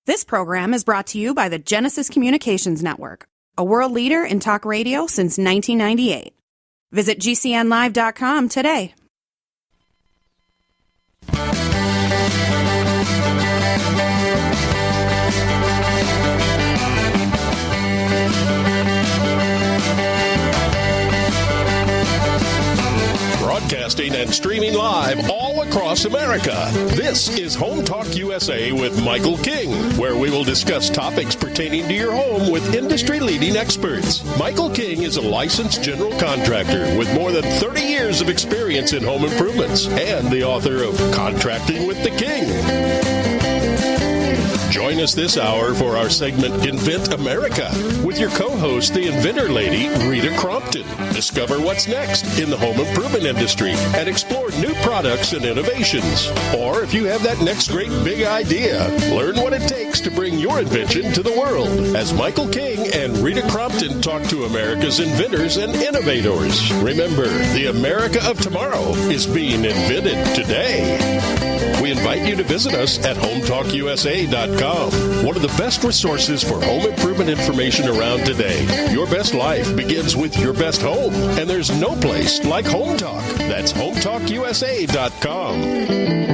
This program is brought to you by the Genesis Communications Network, a world leader in talk radio since 1998. Visit GCNlive.com today. Broadcasting and streaming live all across America. This is Home Talk USA with Michael King, where we will discuss topics pertaining to your home with industry-leading experts. Michael King is a licensed general contractor with more than 30 years of experience in home improvements and the author of Contracting with the King. Join us this hour for our segment Invent America with your co-host, the Inventor Lady, Rita Crompton. Discover what's next in the home improvement industry and explore new products and innovations. Or if you have that next great big idea, learn what it takes to bring your invention to the world as Michael King and Rita Crompton talk to America's inventors and innovators. Remember, the America of tomorrow is being invented today. We invite you to visit us at HomeTalkUSA.com, one of the best resources for home improvement information around today. Your best life begins with your best home, and there's no place like Home Talk. That's HomeTalkUSA.com.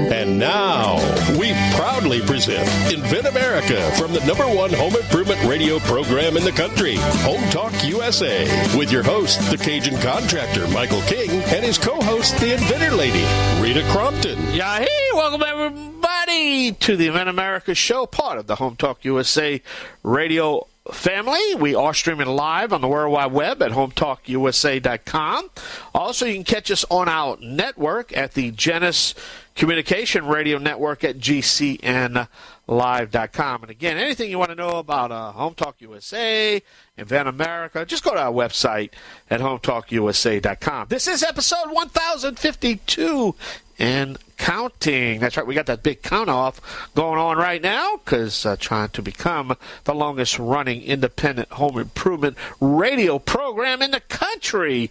And now, we proudly present Invent America from the #1 home improvement radio program in the country, Home Talk USA, with your host, the Cajun contractor, Michael King, and his co-host, the Inventor Lady, Rita Crompton. Yahoo! Welcome, everybody, to the Invent America show, part of the Home Talk USA radio family. We are streaming live on the World Wide Web at HomeTalkUSA.com. Also, you can catch us on our network at the Genesis Communication Radio Network at GCNlive.com. And again, anything you want to know about Home Talk USA, Invent America, just go to our website at HomeTalkUSA.com. This is episode 1052 and counting. That's right, we got that big count-off going on right now because trying to become the longest-running independent home improvement radio program in the country.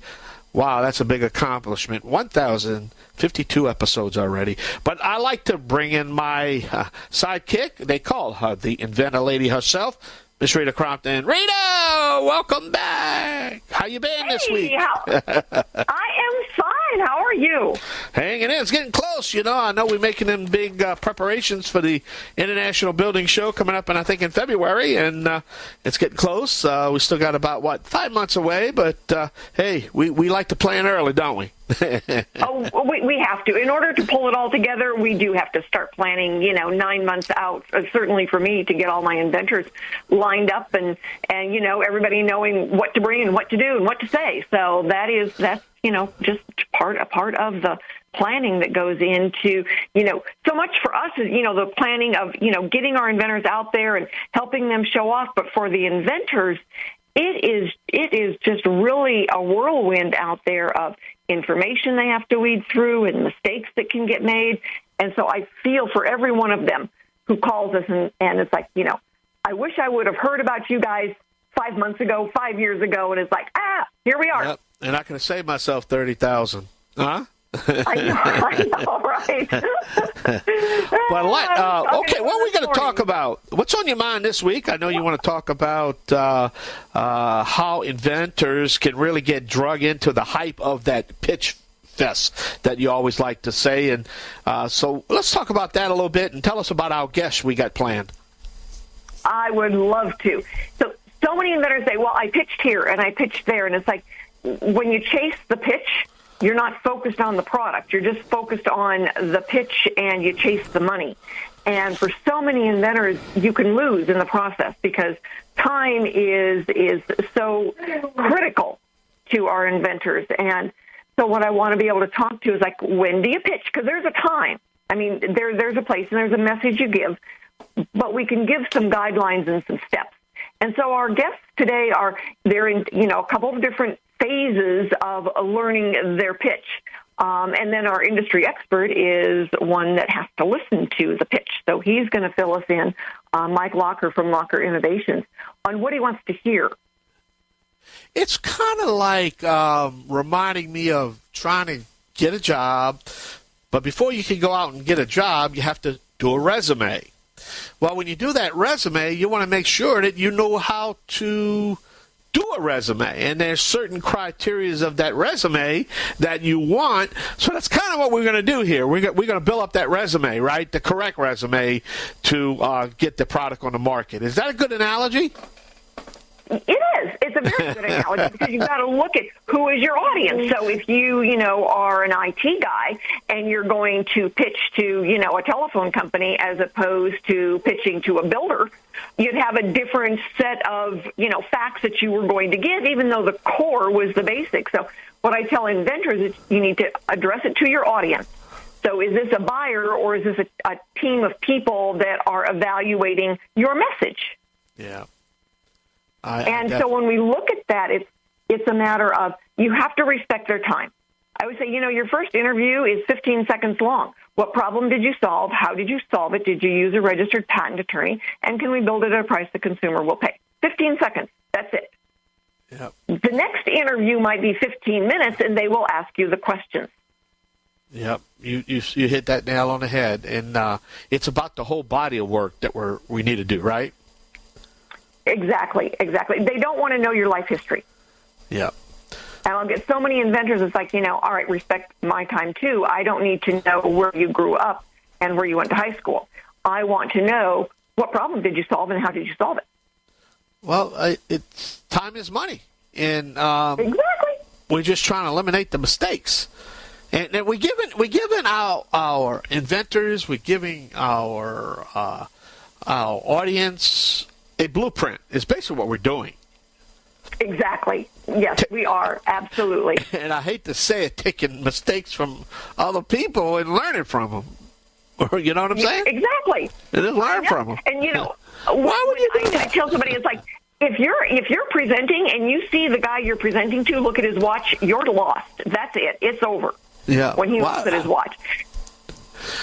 Wow, that's a big accomplishment. 1,052 episodes already. But I like to bring in my sidekick. They call her the Inventor Lady herself, Miss Rita Crompton. Rita, welcome back. How you been this week? I am fine. How are you? Hanging in. It's getting close. I know we're making them big preparations for the International Building Show coming up, I think, in February, and it's getting close. We still got about, 5 months away, but, hey, we like to plan early, don't we? We have to. In order to pull it all together, we do have to start planning, 9 months out, certainly for me, to get all my inventors lined up and everybody knowing what to bring and what to do and what to say. So that's just a part of the planning that goes into, so much for us is, the planning of, getting our inventors out there and helping them show off. But for the inventors, it is just really a whirlwind out there of information they have to weed through and mistakes that can get made. And so I feel for every one of them who calls us and it's like, I wish I would have heard about you guys 5 months ago, 5 years ago. And it's like, here we are. Yep. And I can save myself $30,000. Huh? I know, right? But okay, what are we going to talk about? What's on your mind this week? I know you want to talk about how inventors can really get drug into the hype of that pitch fest that you always like to say. And so let's talk about that a little bit and tell us about our guests we got planned. I would love to. So many inventors say, well, I pitched here and I pitched there. And it's like when you chase the pitch, you're not focused on the product. You're just focused on the pitch and you chase the money. And for so many inventors, you can lose in the process because time is so critical to our inventors. And so what I want to be able to talk to is like, when do you pitch? Because there's a time. I mean, there's a place and there's a message you give, but we can give some guidelines and some steps. And so our guests today they're in, a couple of different phases of learning their pitch. And then our industry expert is one that has to listen to the pitch. So he's going to fill us in, Mike Locker from Locker Innovations, on what he wants to hear. It's kind of like reminding me of trying to get a job, but before you can go out and get a job, you have to do a resume. Well, when you do that resume, you want to make sure that you know how to do a resume, and there's certain criteria of that resume that you want. So that's kind of what we're going to do here. We're going to build up that resume, right? The correct resume to get the product on the market. Is that a good analogy? It is. It's a very good analogy because you've got to look at who is your audience. So if you are an IT guy and you're going to pitch to, a telephone company as opposed to pitching to a builder, you'd have a different set of, facts that you were going to give, even though the core was the basics. So what I tell inventors is you need to address it to your audience. So is this a buyer or is this a team of people that are evaluating your message? Yeah. So when we look at that, it's a matter of you have to respect their time. I would say, your first interview is 15 seconds long. What problem did you solve? How did you solve it? Did you use a registered patent attorney? And can we build it at a price the consumer will pay? 15 seconds. That's it. Yep. The next interview might be 15 minutes, and they will ask you the questions. Yep, you hit that nail on the head. And it's about the whole body of work that we need to do, right? Exactly. They don't want to know your life history. Yeah. And I'll get so many inventors, it's like, all right, respect my time too. I don't need to know where you grew up and where you went to high school. I want to know what problem did you solve and how did you solve it? Well, it's time is money. And exactly. We're just trying to eliminate the mistakes. And we're giving our inventors, we're giving our audience a blueprint. Is basically what we're doing. Exactly. Yes, we are. Absolutely. And I hate to say it, taking mistakes from other people and learning from them. Or, you know what I'm saying? Exactly. And just learn from them. And, why would you do that? I tell somebody, it's like, if you're presenting and you see the guy you're presenting to look at his watch, you're lost. That's it. It's over. Yeah. When he looks at his watch.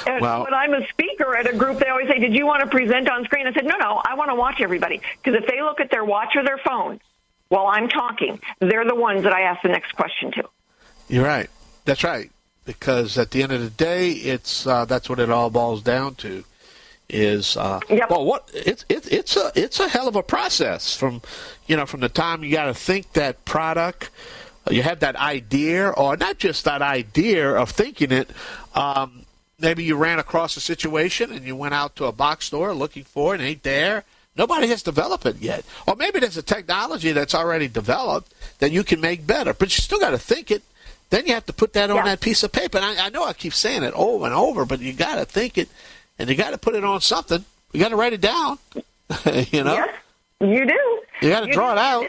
And when I'm a speaker at a group, they always say, did you want to present on screen? I said, no, I want to watch everybody. Because if they look at their watch or their phone while I'm talking, they're the ones that I ask the next question to. You're right. That's right. Because at the end of the day, it's that's what it all boils down to. Is it's a hell of a process from the time you got to think that product, you have that idea, or not just that idea of thinking it. Maybe you ran across a situation and you went out to a box store looking for it and ain't there. Nobody has developed it yet. Or maybe there's a technology that's already developed that you can make better, but you still got to think it. Then you have to put that on that piece of paper. And I know I keep saying it over and over, but you got to think it, and you got to put it on something. You got to write it down. Yes, you do. You got to draw it out.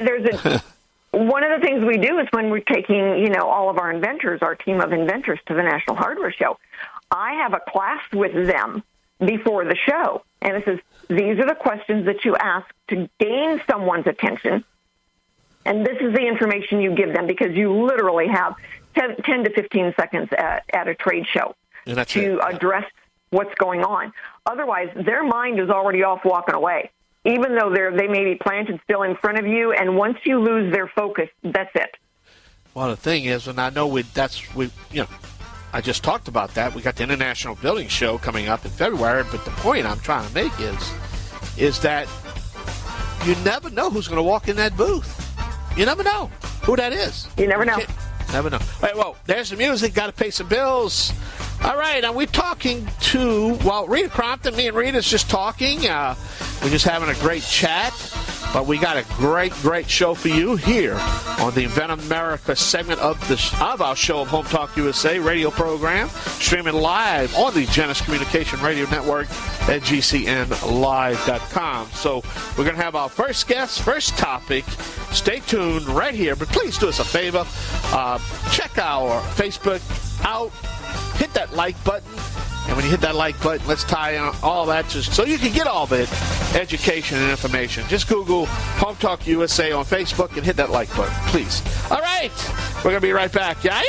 One of the things we do is when we're taking, all of our inventors, our team of inventors, to the National Hardware Show, I have a class with them before the show. And it says, these are the questions that you ask to gain someone's attention. And this is the information you give them, because you literally have 10 to 15 seconds at a trade show to address what's going on. Otherwise, their mind is already off walking away, even though they may be planted still in front of you. And once you lose their focus, that's it. Well, the thing is, and I know I just talked about that. We got the International Building Show coming up in February, but the point I'm trying to make is that you never know who's going to walk in that booth. You never know who that is. You never know. Never know. All right, well, there's the music. Got to pay some bills. All right, and we're talking to, Rita Crompton. Me and Rita's just talking. We're just having a great chat. But we got a great show for you here on the Invent America segment of our show of Home Talk USA radio program, streaming live on the Genesis Communication Radio Network at GCNlive.com. So we're going to have our first guest, first topic. Stay tuned right here. But please do us a favor. Check our Facebook out. Hit that like button. And when you hit that like button, let's tie in all that just so you can get all the education and information. Just Google Home Talk USA on Facebook and hit that like button, please. All right. We're going to be right back. Yay!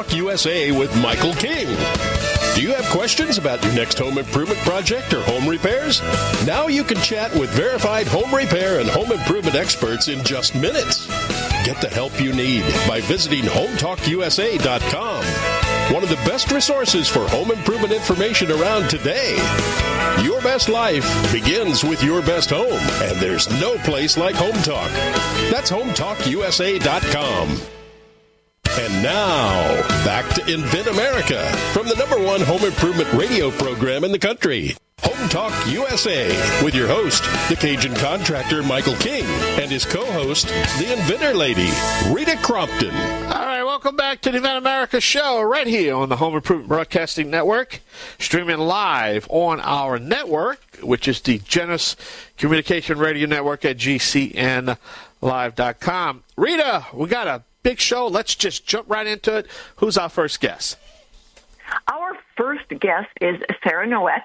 Talk USA with Michael King. Do you have questions about your next home improvement project or home repairs? Now you can chat with verified home repair and home improvement experts in just minutes. Get the help you need by visiting HomeTalkUSA.com. One of the best resources for home improvement information around today. Your best life begins with your best home, and there's no place like Home Talk. That's HomeTalkUSA.com. And now, back to Invent America from the #1 home improvement radio program in the country. Home Talk USA with your host, the Cajun contractor Michael King, and his co-host, the Inventor Lady, Rita Crompton. All right, welcome back to the Invent America show right here on the Home Improvement Broadcasting Network, streaming live on our network, which is the Genesis Communication Radio Network at GCNlive.com. Rita, we got a big show. Let's just jump right into it. Who's our first guest? Our first guest is Sarah Noet.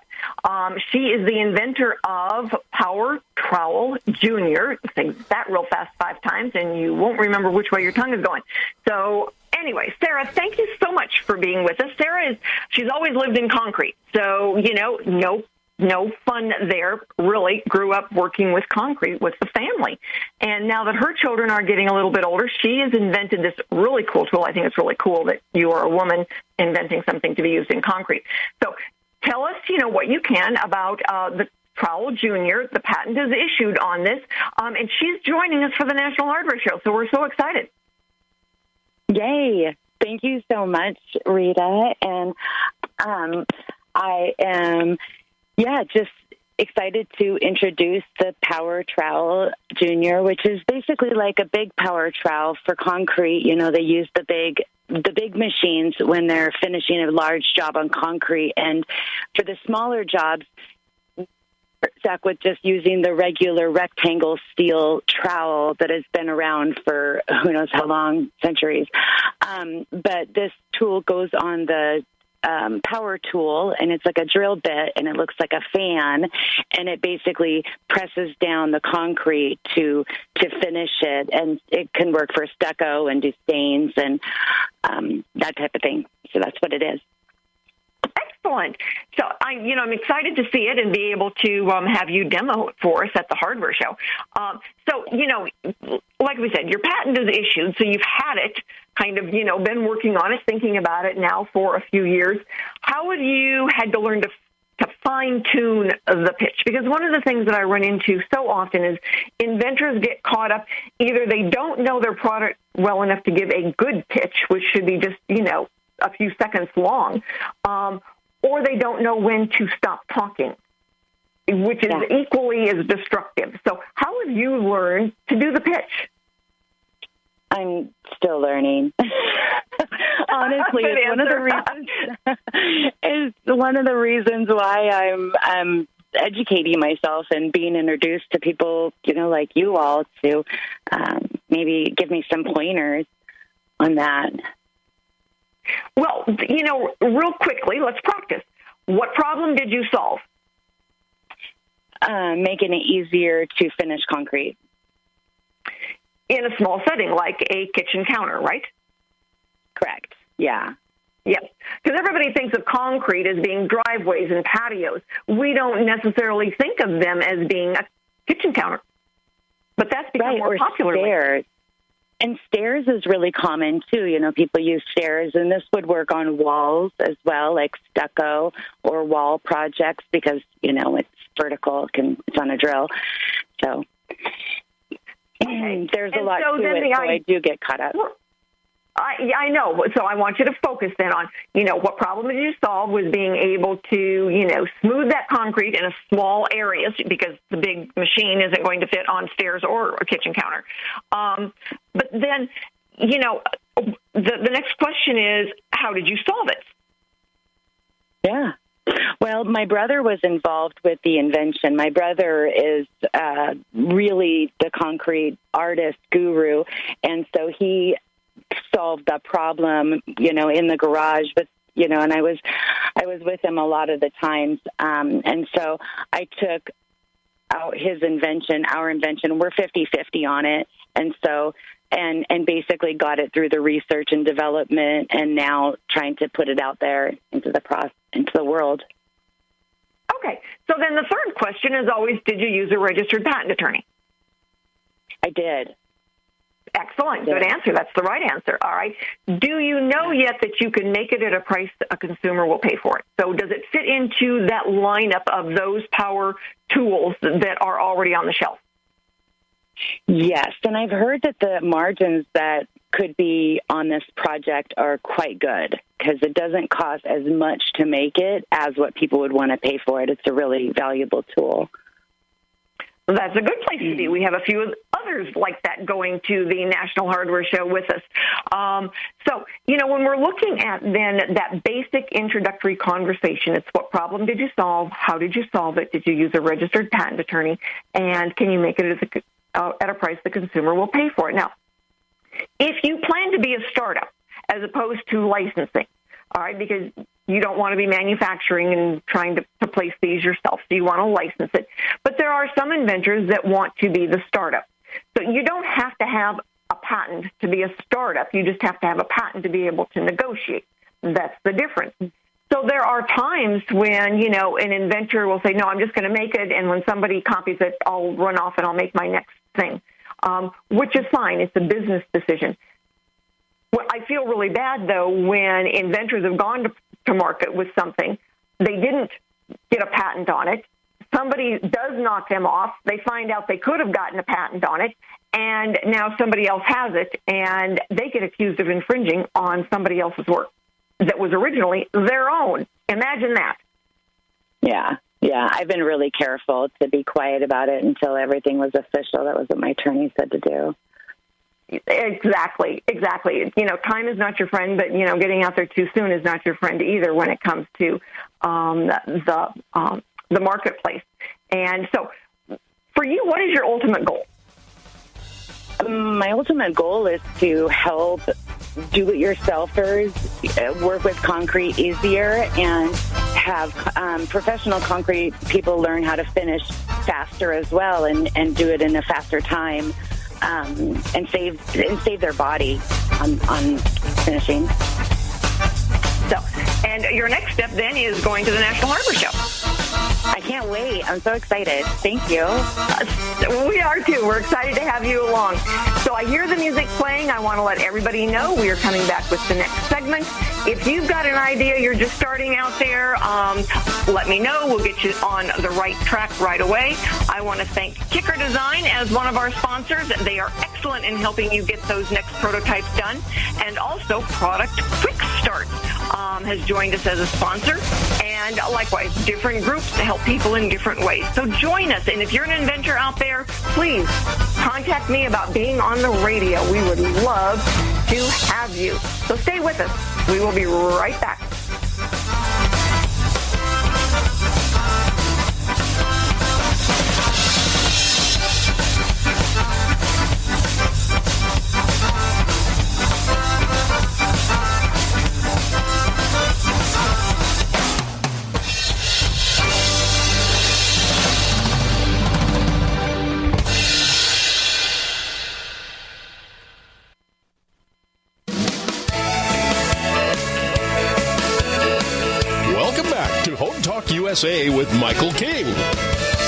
She is the inventor of Power Trowel Junior. Say that real fast 5 times, and you won't remember which way your tongue is going. So anyway, Sarah, thank you so much for being with us. She's always lived in concrete, so, no fun there, really. Grew up working with concrete with the family. And now that her children are getting a little bit older, she has invented this really cool tool. I think it's really cool that you are a woman inventing something to be used in concrete. So tell us, what you can about the Trowel Junior. The patent is issued on this, and she's joining us for the National Hardware Show, so we're so excited. Yay. Thank you so much, Rita. And I am... just excited to introduce the Power Trowel Junior, which is basically like a big power trowel for concrete. They use the big machines when they're finishing a large job on concrete. And for the smaller jobs, we're stuck with just using the regular rectangle steel trowel that has been around for who knows how long, centuries. But this tool goes on the power tool, and it's like a drill bit, and it looks like a fan, and it basically presses down the concrete to finish it, and it can work for stucco and do stains and that type of thing. So that's what it is. Excellent. So I'm excited to see it and be able to have you demo it for us at the hardware show. Like we said, your patent is issued, so you've had it, kind of, been working on it, thinking about it now for a few years. How have you had to learn to fine-tune the pitch? Because one of the things that I run into so often is inventors get caught up. Either they don't know their product well enough to give a good pitch, which should be just, a few seconds long, or they don't know when to stop talking, which is equally as destructive. So how have you learned to do the pitch? I'm still learning. Honestly, it's one of the reasons why I'm educating myself and being introduced to people, like you all, to maybe give me some pointers on that. Well, real quickly, let's practice. What problem did you solve? Making it easier to finish concrete. In a small setting, like a kitchen counter, right? Correct. Yeah. Yes. Because everybody thinks of concrete as being driveways and patios. We don't necessarily think of them as being a kitchen counter. But that's become more popular. Stairs. And stairs is really common, too. People use stairs, and this would work on walls as well, like stucco or wall projects, because, it's vertical, it's on a drill. So there's a lot to it, so I do get caught up. I know. So I want you to focus then on, what problem did you solve was being able to, smooth that concrete in a small area, because the big machine isn't going to fit on stairs or a kitchen counter. But then, the next question is, how did you solve it? Yeah. Well, my brother was involved with the invention. My brother is really the concrete artist guru, and so he solved the problem, in the garage. But and I was with him a lot of the times, and so I took out his invention, our invention. We're 50-50 on it, and so and basically got it through the research and development, and now trying to put it out there into the world. Okay. So then the third question is always, did you use a registered patent attorney? I did. Excellent. Good answer. That's the right answer. All right. Do you know yet that you can make it at a price a consumer will pay for it? So does it fit into that lineup of those power tools that are already on the shelf? Yes, and I've heard that the margins that could be on this project are quite good because it doesn't cost as much to make it as what people would want to pay for it. It's a really valuable tool. That's a good place to be. We have a few others like that going to the National Hardware Show with us. So, when we're looking at then that basic introductory conversation, it's what problem did you solve? How did you solve it? Did you use a registered patent attorney? And can you make it at a price the consumer will pay for it? Now, if you plan to be a startup as opposed to licensing, all right, because you don't want to be manufacturing and trying to place these yourself, so you want to license it. But there are some inventors that want to be the startup. So you don't have to have a patent to be a startup. You just have to have a patent to be able to negotiate. That's the difference. So there are times when, an inventor will say, no, I'm just going to make it, and when somebody copies it, I'll run off and I'll make my next thing, which is fine. It's a business decision. Well, I feel really bad, though, when inventors have gone to market with something, they didn't get a patent on it, somebody does knock them off, they find out they could have gotten a patent on it, and now somebody else has it, and they get accused of infringing on somebody else's work that was originally their own. Imagine that. Yeah, I've been really careful to be quiet about it until everything was official. That was what my attorney said to do. Exactly. Time is not your friend, but, getting out there too soon is not your friend either when it comes to the marketplace. And so for you, what is your ultimate goal? My ultimate goal is to help do-it-yourselfers work with concrete easier and have professional concrete people learn how to finish faster as well and do it in a faster time. And save their body on finishing. So, and your next step then is going to the National Harbor Show. I can't wait. I'm so excited. Thank you. We are too. We're excited to have you along. So I hear the music playing. I want to let everybody know we are coming back with the next segment. If you've got an idea, you're just starting out there, let me know. We'll get you on the right track right away. I want to thank Kicker Design as one of our sponsors. They are excellent in helping you get those next prototypes done. And also Product Quick Start has joined us as a sponsor. And likewise, different groups to help people in different ways. So join us. And if you're an inventor out there, please contact me about being on the radio. We would love to have you. So stay with us. We will be right back. USA with Michael King.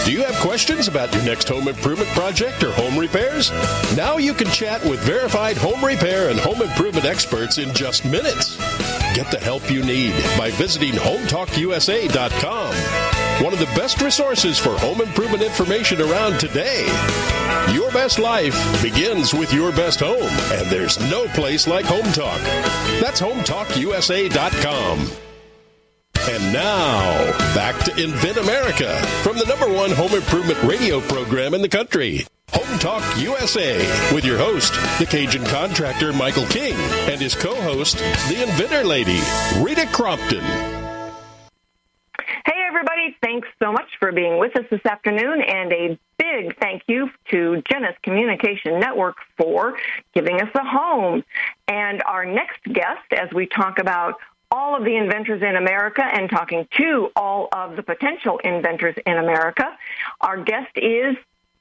Do you have questions about your next home improvement project or home repairs? Now you can chat with verified home repair and home improvement experts in just minutes. Get the help you need by visiting HomeTalkUSA.com. One of the best resources for home improvement information around today. Your best life begins with your best home, and there's no place like Home Talk. That's HomeTalkUSA.com. And now, back to Invent America from the #1 home improvement radio program in the country. Home Talk USA with your host, the Cajun contractor Michael King, and his co-host, the Inventor Lady, Rita Crompton. Hey, everybody. Thanks so much for being with us this afternoon, and a big thank you to Genesis Communication Network for giving us a home. And our next guest, as we talk about all of the inventors in America and talking to all of the potential inventors in America, our guest is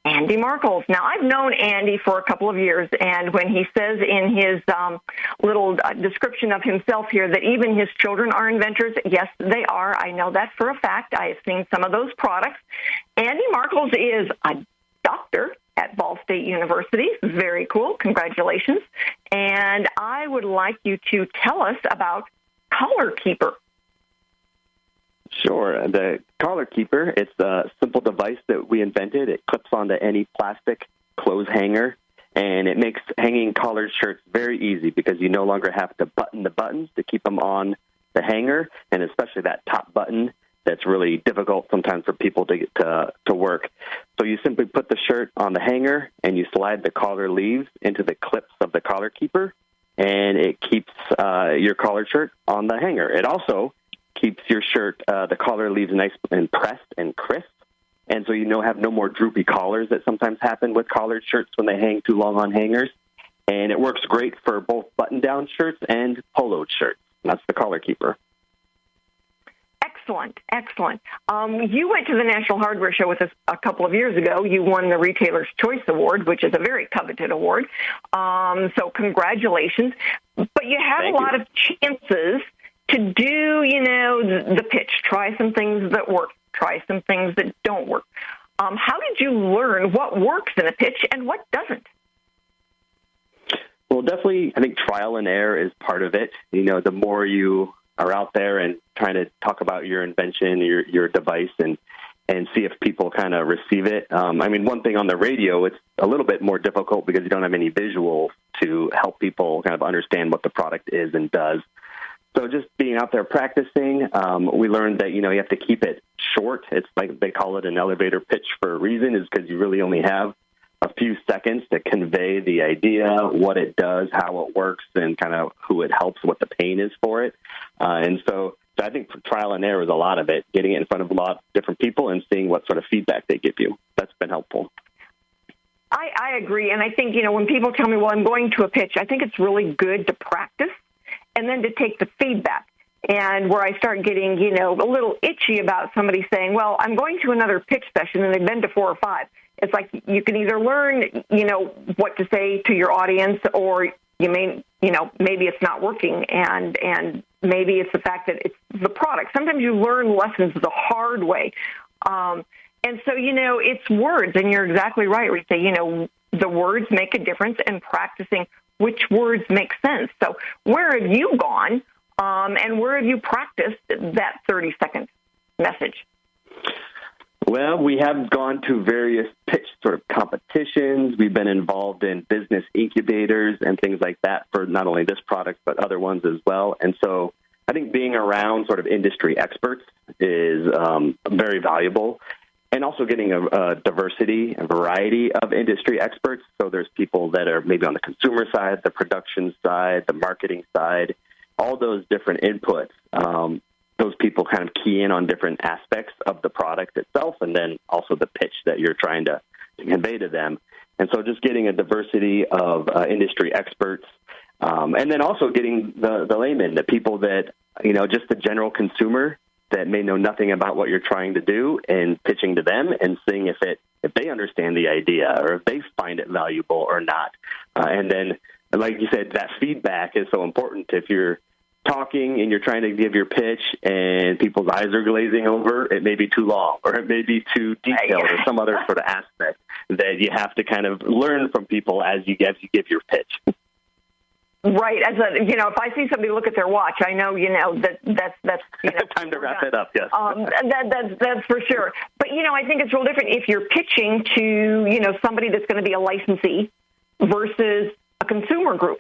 Andy Markelz. Now, I've known Andy for a couple of years, and when he says in his little description of himself here that even his children are inventors, yes, they are. I know that for a fact. I have seen some of those products. Andy Markelz is a doctor at Ball State University. Very cool. Congratulations. And I would like you to tell us about Collar Keeper. Sure. The Collar Keeper, it's a simple device that we invented. It clips onto any plastic clothes hanger, and it makes hanging collared shirts very easy because you no longer have to button the buttons to keep them on the hanger, and especially that top button that's really difficult sometimes for people to get to work. So you simply put the shirt on the hanger, and you slide the collar leaves into the clips of the Collar Keeper, and it keeps your collared shirt on the hanger. It also keeps your shirt, the collar leaves nice and pressed and crisp, and so you have no more droopy collars that sometimes happen with collared shirts when they hang too long on hangers. And it works great for both button-down shirts and poloed shirts. And that's the Collar Keeper. Excellent, excellent. You went to the National Hardware Show with us a couple of years ago. You won the Retailer's Choice Award, which is a very coveted award. So congratulations. But you had a lot of chances to do, the pitch, try some things that work, try some things that don't work. How did you learn what works in a pitch and what doesn't? Well, definitely, I think trial and error is part of it. The more you are out there and trying to talk about your invention, your device, and see if people kind of receive it. One thing on the radio, it's a little bit more difficult because you don't have any visuals to help people kind of understand what the product is and does. So just being out there practicing, we learned that, you have to keep it short. It's like they call it an elevator pitch for a reason, is because you really only have a few seconds to convey the idea, what it does, how it works, and kind of who it helps, what the pain is for it. So I think for trial and error is a lot of it, getting it in front of a lot of different people and seeing what sort of feedback they give you. That's been helpful. I agree. And I think, when people tell me, well, I'm going to a pitch, I think it's really good to practice and then to take the feedback. And where I start getting, a little itchy about somebody saying, well, I'm going to another pitch session, and they've been to 4 or 5. It's like you can either learn, what to say to your audience, or you may, maybe it's not working, and maybe it's the fact that it's the product. Sometimes you learn lessons the hard way. And so, it's words, and you're exactly right, Rita. The words make a difference, and practicing which words make sense. So where have you gone, and where have you practiced that 30-second message? Well, we have gone to various pitch sort of competitions. We've been involved in business incubators and things like that for not only this product, but other ones as well. And so I think being around sort of industry experts is very valuable. And also getting a diversity, a variety of industry experts. So there's people that are maybe on the consumer side, the production side, the marketing side, all those different inputs. Those people kind of key in on different aspects of the product itself, and then also the pitch that you're trying to convey to them. And so just getting a diversity of industry experts, and then also getting the layman, the people that, just the general consumer that may know nothing about what you're trying to do, and pitching to them and seeing if they understand the idea or if they find it valuable or not. And then, like you said, that feedback is so important. If you're talking and you're trying to give your pitch and people's eyes are glazing over, it may be too long or it may be too detailed or some other sort of aspect that you have to kind of learn from people as you give your pitch. Right. If I see somebody look at their watch, I know, that's time to wrap it up. Yes. That's for sure. But, I think it's real different if you're pitching to, somebody that's going to be a licensee versus a consumer group.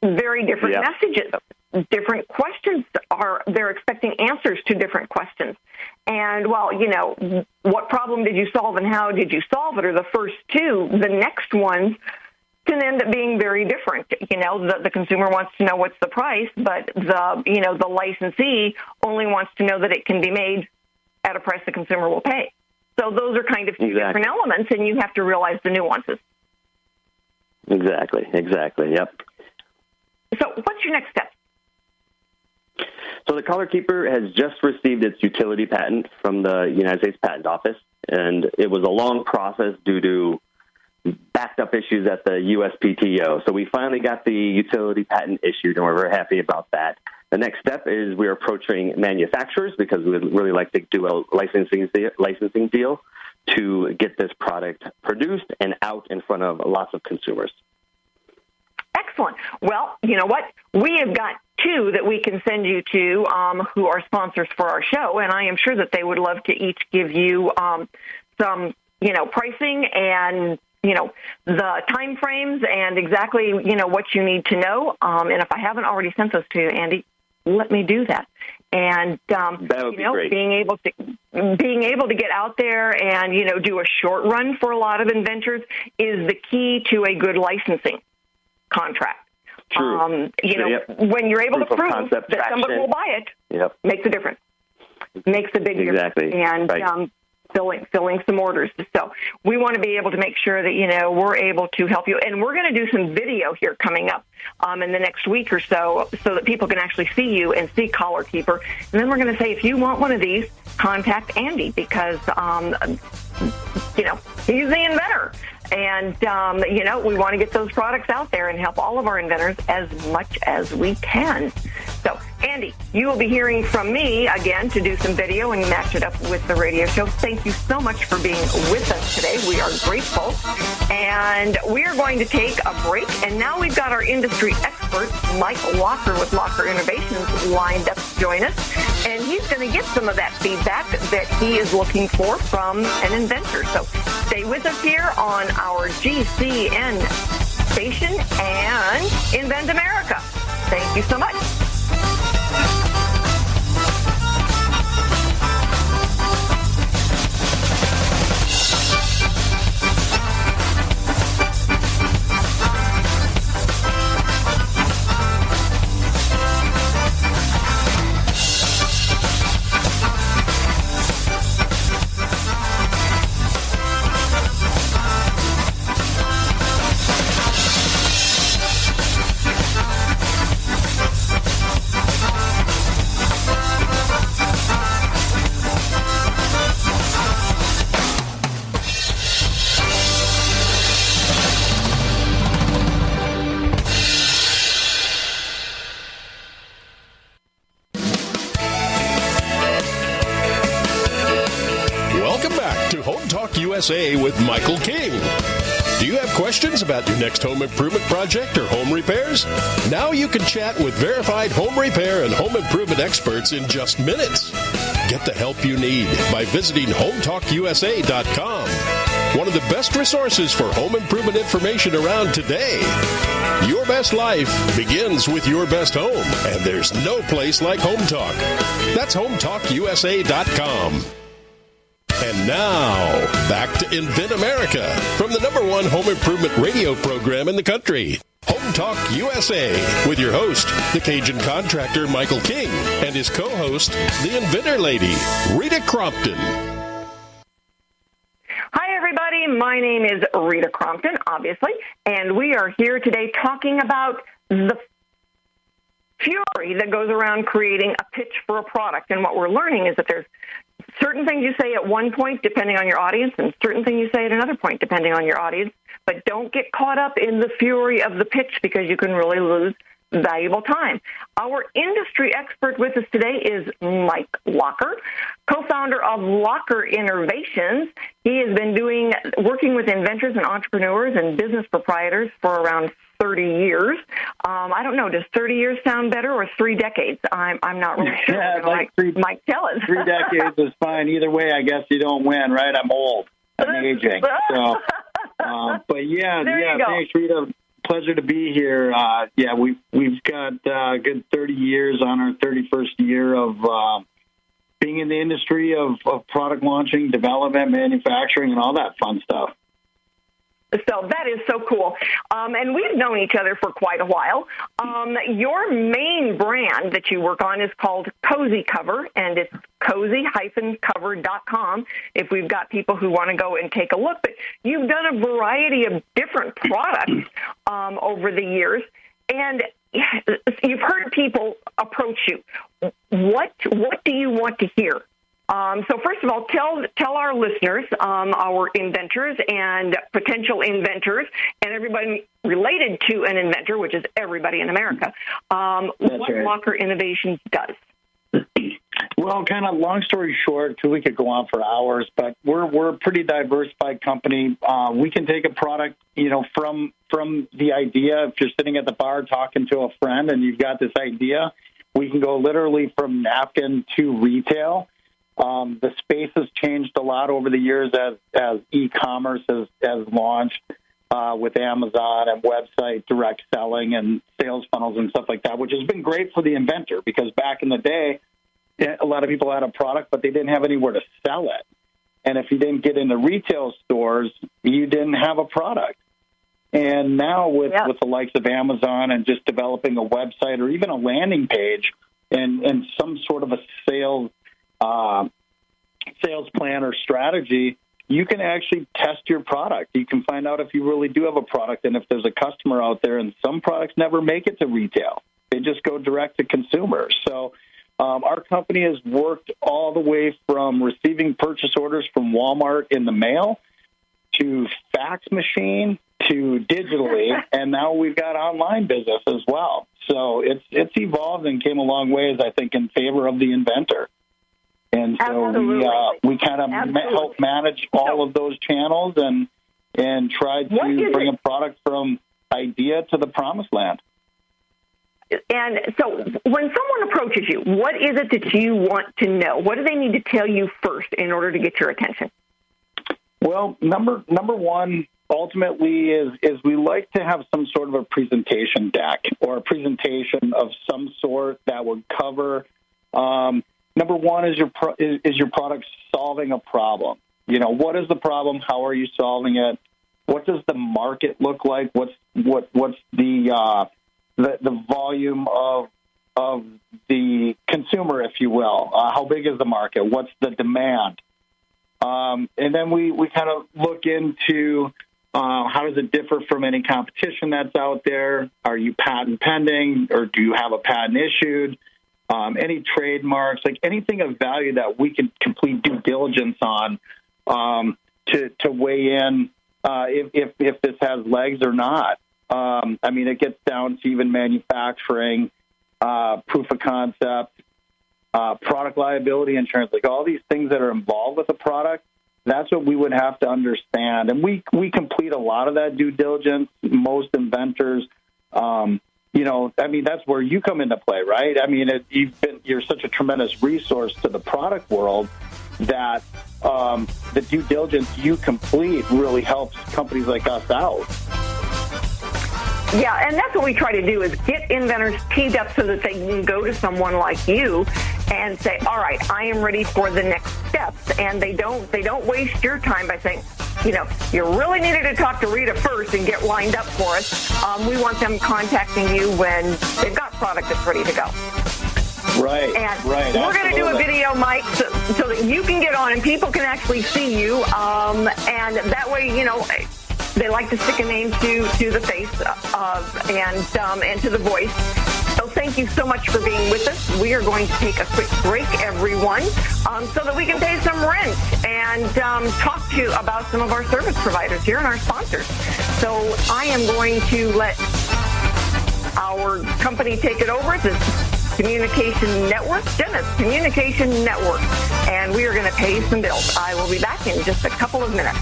Very different messages. Different questions they're expecting answers to different questions. And what problem did you solve and how did you solve it are the first two. The next ones can end up being very different. The consumer wants to know what's the price, but the licensee only wants to know that it can be made at a price the consumer will pay. So those are kind of two different elements, and you have to realize the nuances. Exactly. Yep. So what's your next step? So the Collar Keeper has just received its utility patent from the United States Patent Office. And it was a long process due to backed up issues at the USPTO. So we finally got the utility patent issued, and we're very happy about that. The next step is we're approaching manufacturers because we would really like to do a licensing deal to get this product produced and out in front of lots of consumers. Excellent. Well, you know what? We have got two that we can send you to who are sponsors for our show, and I am sure that they would love to each give you some, pricing and, the time frames and exactly, what you need to know. And if I haven't already sent those to you, Andy, let me do that. And, that would be great. being able to get out there and, do a short run for a lot of inventors is the key to a good licensing contract. True. When you're able to prove that traction. somebody will buy it, makes a difference. Makes a big difference. And right. Filling some orders. So we want to be able to make sure that, we're able to help you. And we're going to do some video here coming up in the next week or so that people can actually see you and see Collar Keeper. And then we're going to say, if you want one of these, contact Andy because, he's the inventor. And, we want to get those products out there and help all of our inventors as much as we can. So, Andy, you will be hearing from me again to do some video and match it up with the radio show. Thank you so much for being with us today. We are grateful. And we are going to take a break. And now we've got our industry expert, Mike Locker with Locker Innovations, lined up to join us. And he's going to get some of that feedback that he is looking for from an inventor. So stay with us here on our GCN station and Invent America. Thank you so much. USA with Michael King. Do you have questions about your next home improvement project or home repairs? Now you can chat with verified home repair and home improvement experts in just minutes. Get the help you need by visiting HomeTalkUSA.com. One of the best resources for home improvement information around today. Your best life begins with your best home, and there's no place like Home Talk. That's HomeTalkUSA.com. And now, back to Invent America from the #1 home improvement radio program in the country. Home Talk USA with your host, the Cajun contractor Michael King, and his co-host, the Inventor Lady, Rita Crompton. Hi, everybody. My name is Rita Crompton, obviously, and we are here today talking about the fury that goes around creating a pitch for a product. And what we're learning is that there's certain things you say at one point, depending on your audience, and certain things you say at another point, depending on your audience. But don't get caught up in the fury of the pitch because you can really lose valuable time. Our industry expert with us today is Mike Locker, co-founder of Locker Innovations. He has been working with inventors and entrepreneurs and business proprietors for around 30 years. I don't know. Does 30 years sound better or 3 decades? I'm not really sure. Yeah, Mike, tell us. 3 decades is fine. Either way, I guess you don't win, right? I'm old. I'm aging. So, but yeah, thanks, Rita. Pleasure to be here. We've got a good 30 years on our 31st year of being in the industry of product launching, development, manufacturing, and all that fun stuff. So that is so cool. And we've known each other for quite a while. Your main brand that you work on is called Cozy Cover, and it's cozy-cover.com if we've got people who want to go and take a look. But you've done a variety of different products over the years, and you've heard people approach you. What do you want to hear So first of all, tell our listeners, our inventors and potential inventors, and everybody related to an inventor, which is everybody in America, what Locker Innovations does. Well, kind of long story short, too, we could go on for hours, but we're a pretty diversified company. We can take a product, from the idea. If you're sitting at the bar talking to a friend and you've got this idea, we can go literally from napkin to retail. The space has changed a lot over the years as e-commerce has launched with Amazon and website direct selling and sales funnels and stuff like that, which has been great for the inventor because back in the day, a lot of people had a product, but they didn't have anywhere to sell it. And if you didn't get into retail stores, you didn't have a product. And now with the likes of Amazon and just developing a website or even a landing page and some sort of a sales plan or strategy, you can actually test your product. You can find out if you really do have a product and if there's a customer out there. And some products never make it to retail. They just go direct to consumers. So our company has worked all the way from receiving purchase orders from Walmart in the mail to fax machine to digitally, and now we've got online business as well. So it's evolved and came a long way, I think, in favor of the inventor. And so we kind of help manage all of those channels and try to bring a product from idea to the promised land. And so when someone approaches you, what is it that you want to know? What do they need to tell you first in order to get your attention? Well, number one, ultimately, is we like to have some sort of a presentation deck or a presentation of some sort that would cover, number one, is your product solving a problem? What is the problem? How are you solving it? What does the market look like? What's the volume of the consumer, if you will? How big is the market? What's the demand? And then we kind of look into how does it differ from any competition that's out there? Are you patent pending or do you have a patent issued? Any trademarks, like anything of value that we can complete due diligence on to weigh in if this has legs or not. It gets down to even manufacturing, proof of concept, product liability insurance, like all these things that are involved with a product. That's what we would have to understand. And we complete a lot of that due diligence. Most inventors, that's where you come into play, right? You're such a tremendous resource to the product world that the due diligence you complete really helps companies like us out. Yeah, and that's what we try to do is get inventors teed up so that they can go to someone like you and say, all right, I am ready for the next steps. And they don't waste your time by saying, you really needed to talk to Rita first and get lined up for us. We want them contacting you when they've got product that's ready to go. Right, and right. We're going to do a video, Mike, so that you can get on and people can actually see you. And that way, they like to stick a name to the face and to the voice. So thank you so much for being with us. We are going to take a quick break, everyone, so that we can pay some rent and talk to you about some of our service providers here and our sponsors. So I am going to let our company take it over. This Communication Network, Genesis Communication Network, and we are going to pay some bills. I will be back in just a couple of minutes.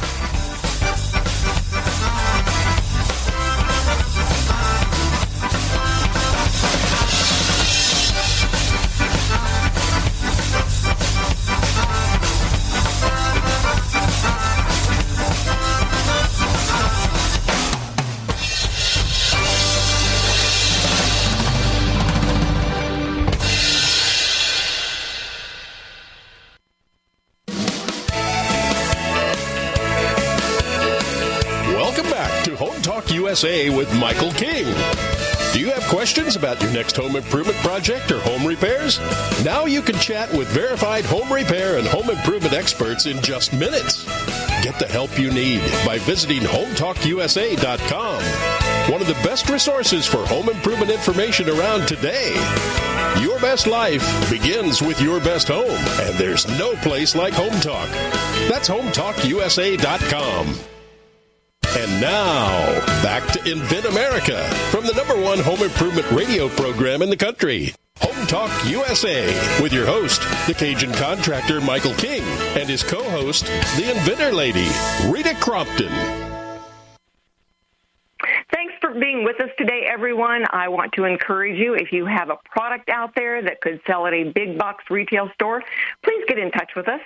USA with Michael King. Do you have questions about your next home improvement project or home repairs? Now you can chat with verified home repair and home improvement experts in just minutes. Get the help you need by visiting HomeTalkUSA.com. One of the best resources for home improvement information around today. Your best life begins with your best home, and there's no place like Home Talk. That's HomeTalkUSA.com. And now, back to Invent America from the #1 home improvement radio program in the country, Home Talk USA, with your host, the Cajun contractor Michael King, and his co-host, the Inventor Lady, Rita Crompton. Thanks for being with us today, everyone. I want to encourage you, if you have a product out there that could sell at a big box retail store, please get in touch with us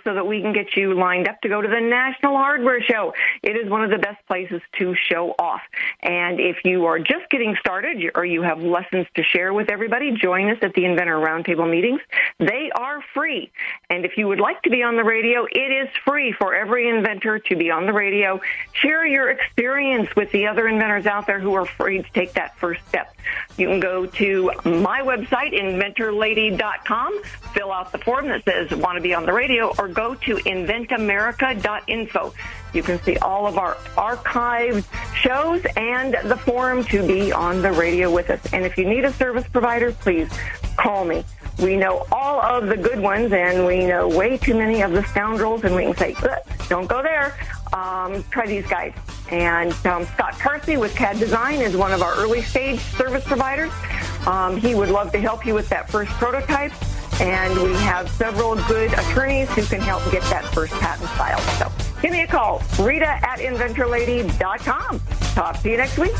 so that we can get you lined up to go to the National Hardware Show. It is one of the best places to show off. And if you are just getting started or you have lessons to share with everybody, join us at the Inventor Roundtable meetings. They are free. And if you would like to be on the radio, it is free for every inventor to be on the radio. Share your experience with the other inventors out there who are afraid to take that first step. You can go to my website, inventorlady.com, fill out the form that says want to be on the radio, or go to inventamerica.info. You can see all of our archived shows and the form to be on the radio with us. And if you need a service provider, please call me. We know all of the good ones, and we know way too many of the scoundrels, and we can say, don't go there. Try these guys. And Scott Carsey with CAD Design is one of our early stage service providers. He would love to help you with that first prototype. And we have several good attorneys who can help get that first patent filed. So give me a call, Rita at inventorlady.com. Talk to you next week.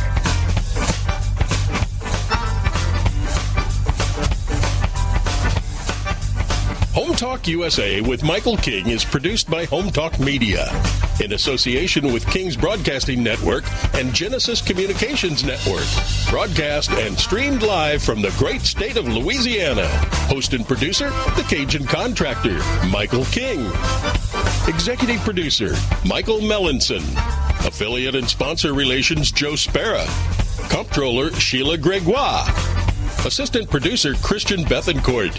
Home Talk USA with Michael King is produced by Home Talk Media in association with King's Broadcasting Network and Genesis Communications Network. Broadcast and streamed live from the great state of Louisiana. Host and producer, the Cajun contractor, Michael King. Executive producer, Michael Mellinson. Affiliate and sponsor relations, Joe Spera. Comptroller, Sheila Gregoire. Assistant producer, Christian Bethencourt.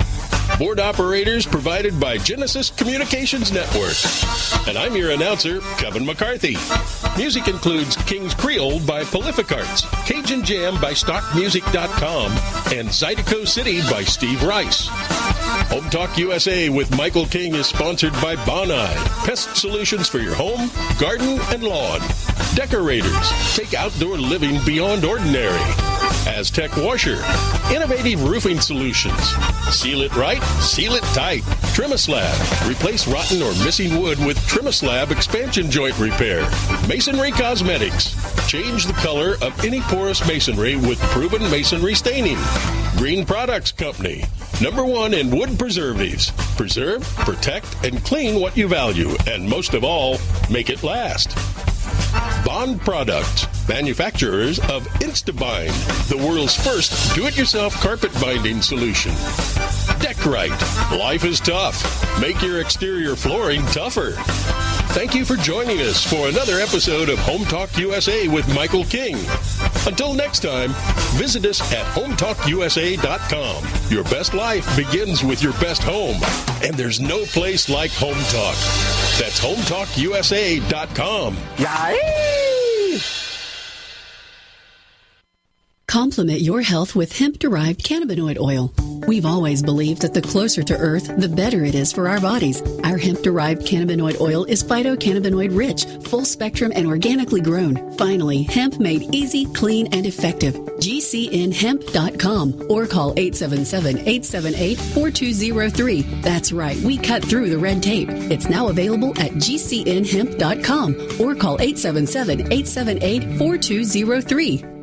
Board operators provided by Genesis Communications Network. And I'm your announcer, Kevin McCarthy. Music includes King's Creole by Prolific Arts, Cajun Jam by StockMusic.com, and Zydeco City by Steve Rice. Home Talk USA with Michael King is sponsored by Bonai, pest solutions for your home, garden, and lawn. Decorators, take outdoor living beyond ordinary. Aztec Washer, innovative roofing solutions. Seal it right, seal it tight. Trimislab, replace rotten or missing wood with Trimislab expansion joint repair. Masonry Cosmetics, change the color of any porous masonry with proven masonry staining. Green Products Company, #1 in wood preservatives. Preserve, protect, and clean what you value, and most of all, make it last. Bond Products, manufacturers of Instabind, the world's first do-it-yourself carpet binding solution. Deckrite, life is tough. Make your exterior flooring tougher. Thank you for joining us for another episode of Home Talk USA with Michael King. Until next time, visit us at HomeTalkUSA.com. Your best life begins with your best home, and there's no place like Home Talk. That's HomeTalkUSA.com. Yay! Complement your health with hemp-derived cannabinoid oil. We've always believed that the closer to Earth, the better it is for our bodies. Our hemp-derived cannabinoid oil is phytocannabinoid-rich, full-spectrum, and organically grown. Finally, hemp made easy, clean, and effective. GCNhemp.com or call 877-878-4203. That's right, we cut through the red tape. It's now available at GCNhemp.com or call 877-878-4203.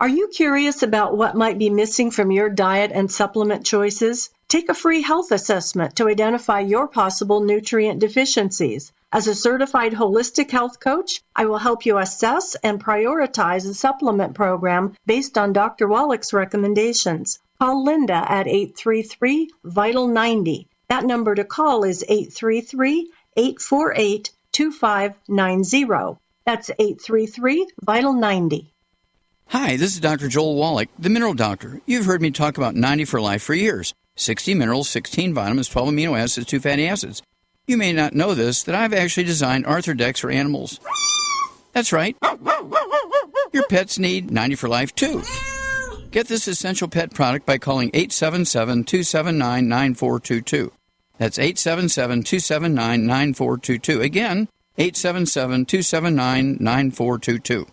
Are you curious about what might be missing from your diet and supplement choices? Take a free health assessment to identify your possible nutrient deficiencies. As a certified holistic health coach, I will help you assess and prioritize a supplement program based on Dr. Wallach's recommendations. Call Linda at 833-VITAL-90. That number to call is 833-848-2590. That's 833-VITAL-90. Hi, this is Dr. Joel Wallach, the Mineral Doctor. You've heard me talk about 90 for Life for years. 60 minerals, 16 vitamins, 12 amino acids, 2 fatty acids. You may not know this, that I've actually designed Arthrodex for animals. That's right. Your pets need 90 for Life, too. Get this essential pet product by calling 877-279-9422. That's 877-279-9422. Again, 877-279-9422.